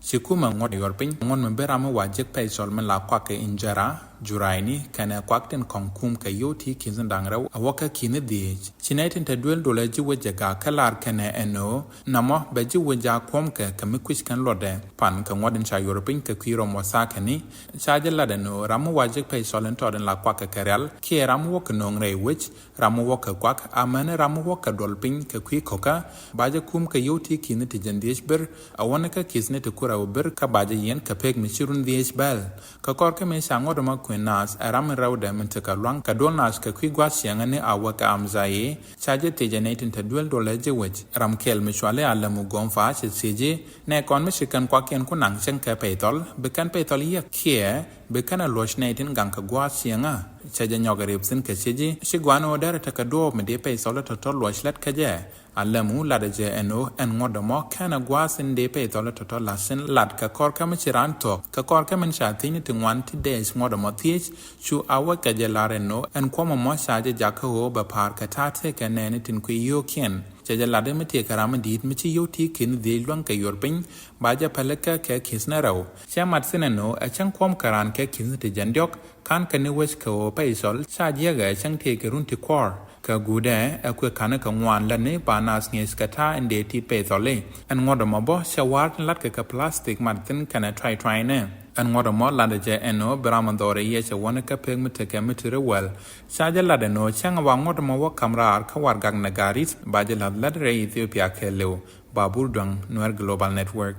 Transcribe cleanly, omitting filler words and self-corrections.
ชิคุมังงดยอร์ปิงงอนมันเบรามว่าเจ็กไปสอลมันลากวักอินจาระจุไรนี่แค่กวักเต็นของคุมกับโยที่คินสันดังเราอวกาคินดีชินัยถึงจะดูดูแลจิวจกาขลาดแค่เอโนนามะเบจิวจาความกับมิคุชกันหลอดผ่านกับงดอินชายอร์ปิงกับคีรอมวาซาแค่นี้ชาเจลาเดโนรามว่าเจ็กไปสอลต์อดันลากวักกับเรียลเคียรามว่ากับนงเรวิชรามว่ากับกวักอามันรามว่ากับดอลปิงกับคีขกะบาจคุมกับโยที่คินติจันดีชเบอร์อวันกับคิสเนตุคุราเบอร์กับบาจยินกับเพกมิชิรุนดีชเบลกับกอร์ก็ไม่สางอดมาคุยนาสอารามเราเดมันจะกับลังกับดอลนาสกับคุยกว่าเสียงอันนี้อาวกับอัมใจชาเจติจันในถึงจะดูดูแลจิวจรามเคลมิชวาเลอัลลมุกอมฟ้าเฉดซีจีในก่อนไม่ใช่กันกว่าเกียนคนหนังเช่นกับไปตอลเบกันไปตอลยี่เขียเบกันลวชในถึงกังกับกว่าเสียงชาเจนยอกระเรียบสินกับซีจีชิกวานโอเดอร์ตะกระโดดไม่ได้ไปสอลต์ทอลลวชเล็ดขยะอัลลมูลาดเจเอโนเอ็นงอดมอแค่นักว่าสินเดไปตอลต์ทอลลาสินลัดกับคอร์ก็ไม่ใช่ร้านตกกับคอร์ก็มันชาตินี่ถึงวันที่เดชงอดมอที่ชูอาวกะเจลาเรโนเอ็นความมอชาเจจากเขาแบบพาร์กท่าเทกันแน่นี่ถึงคุยโยเขียนจะลาดไม่เทียกรามันดีดไม่ใช่โยที่ขินดีล่วงกับยอร์ปิงบาดจะพลักแค่ขิสนาเราเชื่อมัดสินโนช่างความการานแค่ขินติจันยกขันกันในเวสเขาไปสอลชาเยอะช่างเทกรุ่นที่ควอร์กับกูเดอคุยขันกับงานและเนปานาสเงสกท่าอินเดียที่ไปต่อเลยอันงอดมาบ่ชาวาร์ลัดกับพลาสติกมัดกันกันทรายเนี่ยอันงอดมาลาดเจเอโนบรามันดอร์เยชวันกับเพงมิตรกับมิตรเวลชาเจลาดโนช่างวางงอดมาว่าคำราขวากังนการิสบาเจลาดเรย์อิธิโอเปียเคเลวบาบูดังนูร์ Global Network